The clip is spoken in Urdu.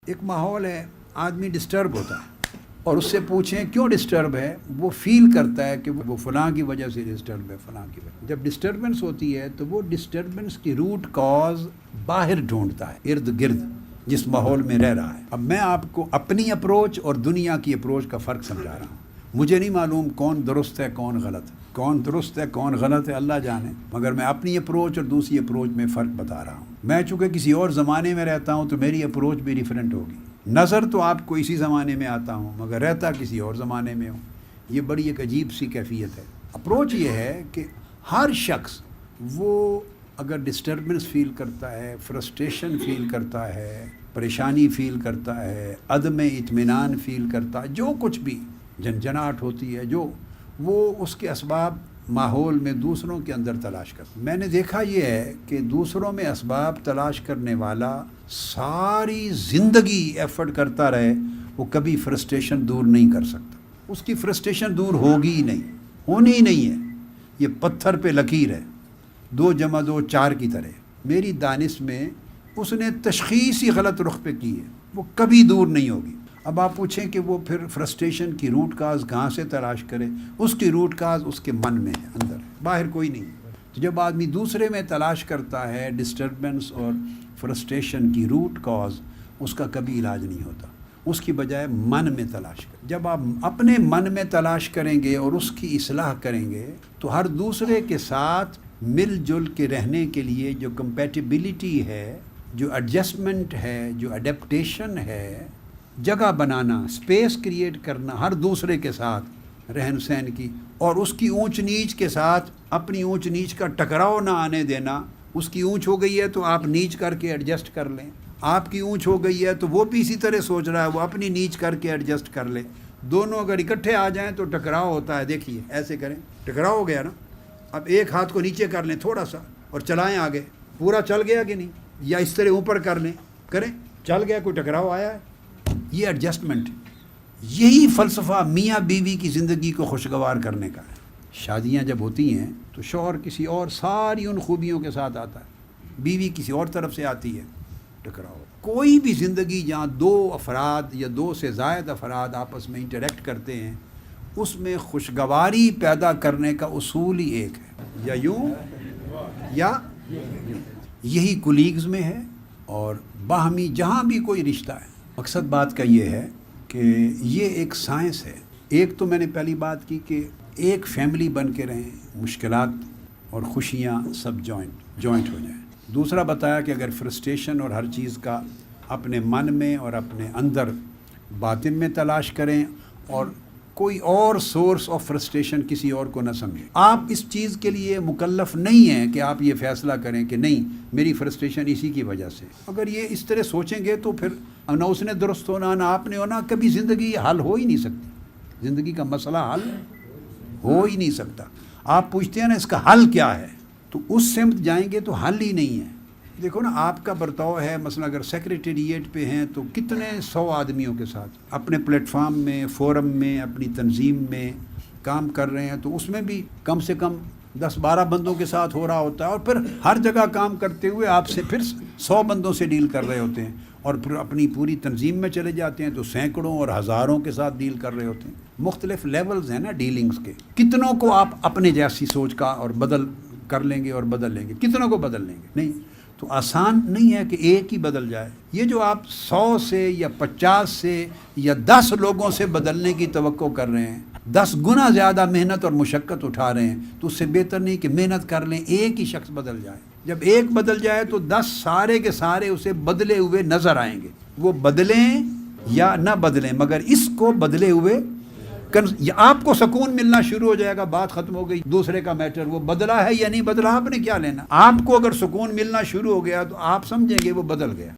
ایک ماحول ہے، آدمی ڈسٹرب ہوتا ہے اور اس سے پوچھیں کیوں ڈسٹرب ہے، وہ فیل کرتا ہے کہ وہ فلاں کی وجہ سے ڈسٹرب ہے، فلاں کی وجہ۔ جب ڈسٹربنس ہوتی ہے تو وہ ڈسٹربنس کی روٹ کاز باہر ڈھونڈتا ہے، ارد گرد جس ماحول میں رہ رہا ہے۔ اب میں آپ کو اپنی اپروچ اور دنیا کی اپروچ کا فرق سمجھا رہا ہوں۔ مجھے نہیں معلوم کون درست ہے کون غلط ہے، کون درست ہے کون غلط ہے اللہ جانے، مگر میں اپنی اپروچ اور دوسری اپروچ میں فرق بتا رہا ہوں۔ میں چونکہ کسی اور زمانے میں رہتا ہوں تو میری اپروچ بھی ڈیفرنٹ ہوگی۔ نظر تو آپ کو اسی زمانے میں آتا ہوں مگر رہتا کسی اور زمانے میں ہوں۔ یہ بڑی ایک عجیب سی کیفیت ہے۔ اپروچ یہ ہے کہ ہر شخص وہ اگر ڈسٹربنس فیل کرتا ہے، فرسٹریشن فیل کرتا ہے، پریشانی فیل کرتا ہے، عدم اطمینان فیل کرتا ہے، جو کچھ بھی جھنجھناہٹ ہوتی ہے، جو وہ اس کے اسباب ماحول میں دوسروں کے اندر تلاش کرتا ہے۔ میں نے دیکھا یہ ہے کہ دوسروں میں اسباب تلاش کرنے والا ساری زندگی ایفرٹ کرتا رہے، وہ کبھی فرسٹریشن دور نہیں کر سکتا۔ اس کی فرسٹریشن دور ہوگی ہی نہیں، ہونی ہی نہیں ہے۔ یہ پتھر پہ لکیر ہے، 2 + 2 4 کی طرح۔ میری دانش میں اس نے تشخیص ہی غلط رخ پہ کی ہے، وہ کبھی دور نہیں ہوگی۔ اب آپ پوچھیں کہ وہ پھر فرسٹریشن کی روٹ کاز کہاں سے تلاش کرے؟ اس کی روٹ کاز اس کے من میں ہے، اندر، باہر کوئی نہیں۔ تو جب آدمی دوسرے میں تلاش کرتا ہے ڈسٹربنس اور فرسٹریشن کی روٹ کاز، اس کا کبھی علاج نہیں ہوتا، اس کی بجائے من میں تلاش کریں۔ جب آپ اپنے من میں تلاش کریں گے اور اس کی اصلاح کریں گے تو ہر دوسرے کے ساتھ مل جل کے رہنے کے لیے جو کمپیٹیبلٹی ہے، جو ایڈجسٹمنٹ ہے، جو اڈیپٹیشن ہے، جگہ بنانا، اسپیس کریٹ کرنا ہر دوسرے کے ساتھ رہن سہن کی، اور اس کی اونچ نیچ کے ساتھ اپنی اونچ نیچ کا ٹکراؤ نہ آنے دینا۔ اس کی اونچ ہو گئی ہے تو آپ نیچ کر کے ایڈجسٹ کر لیں، آپ کی اونچ ہو گئی ہے تو وہ بھی اسی طرح سوچ رہا ہے، وہ اپنی نیچ کر کے ایڈجسٹ کر لے۔ دونوں اگر اکٹھے آ جائیں تو ٹکراؤ ہوتا ہے۔ دیکھیے ایسے کریں، ٹکراؤ ہو گیا نا، اب ایک ہاتھ کو نیچے کر لیں تھوڑا سا اور چلائیں آگے، پورا چل گیا کہ نہیں، یا اس طرح اوپر کر لیں، کریں، چل گیا، کوئی ٹکراؤ آیا ہے۔ یہ ایڈجسٹمنٹ، یہی فلسفہ میاں بیوی کی زندگی کو خوشگوار کرنے کا ہے۔ شادیاں جب ہوتی ہیں تو شوہر کسی اور ساری ان خوبیوں کے ساتھ آتا ہے، بیوی کسی اور طرف سے آتی ہے، ٹکراؤ۔ کوئی بھی زندگی جہاں 2 افراد یا 2 سے زائد افراد آپس میں انٹریکٹ کرتے ہیں، اس میں خوشگواری پیدا کرنے کا اصول ہی ایک ہے، یا یوں یا یوں۔ یہی کولیگز میں ہے اور باہمی جہاں بھی کوئی رشتہ ہے۔ مقصد بات کا یہ ہے کہ یہ ایک سائنس ہے۔ ایک تو میں نے پہلی بات کی کہ ایک فیملی بن کے رہیں، مشکلات اور خوشیاں سب جوائنٹ ہو جائیں۔ دوسرا بتایا کہ اگر فرسٹریشن اور ہر چیز کا اپنے من میں اور اپنے اندر باطن میں تلاش کریں اور کوئی اور سورس آف فرسٹریشن کسی اور کو نہ سمجھیں۔ آپ اس چیز کے لیے مکلف نہیں ہیں کہ آپ یہ فیصلہ کریں کہ نہیں میری فرسٹریشن اسی کی وجہ سے۔ اگر یہ اس طرح سوچیں گے تو پھر نہ اس نے درست ہونا نہ آپ نے ہونا، کبھی زندگی حل ہو ہی نہیں سکتی، زندگی کا مسئلہ حل ہو ہی نہیں سکتا۔ آپ پوچھتے ہیں نا اس کا حل کیا ہے، تو اس سمت جائیں گے تو حل ہی نہیں ہے۔ دیکھو نا آپ کا برتاؤ ہے، مثلا اگر سیکریٹریٹ پہ ہیں تو کتنے 100 آدمیوں کے ساتھ اپنے پلیٹ فارم میں، فورم میں، اپنی تنظیم میں کام کر رہے ہیں، تو اس میں بھی کم سے کم 10-12 بندوں کے ساتھ ہو رہا ہوتا ہے، اور پھر ہر جگہ کام کرتے ہوئے آپ سے پھر 100 بندوں سے ڈیل کر رہے ہوتے ہیں، اور پھر اپنی پوری تنظیم میں چلے جاتے ہیں تو سینکڑوں اور ہزاروں کے ساتھ ڈیل کر رہے ہوتے ہیں۔ مختلف لیولز ہیں نا ڈیلنگز کے۔ کتنوں کو آپ اپنے جیسی سوچ کا اور بدل کر لیں گے اور بدل لیں گے، کتنوں کو بدل لیں گے؟ نہیں، تو آسان نہیں ہے کہ ایک ہی بدل جائے۔ یہ جو آپ 100 سے یا 50 سے یا 10 لوگوں سے بدلنے کی توقع کر رہے ہیں، 10 گنا زیادہ محنت اور مشقت اٹھا رہے ہیں، تو اس سے بہتر نہیں کہ محنت کر لیں، ایک ہی شخص بدل جائے۔ جب ایک بدل جائے تو 10 سارے کے سارے اسے بدلے ہوئے نظر آئیں گے۔ وہ بدلیں یا نہ بدلیں مگر اس کو بدلے ہوئے آپ کو سکون ملنا شروع ہو جائے گا، بات ختم ہو گئی۔ دوسرے کا میٹر وہ بدلا ہے یا نہیں بدلا، آپ نے کیا لینا۔ آپ کو اگر سکون ملنا شروع ہو گیا تو آپ سمجھیں گے وہ بدل گیا۔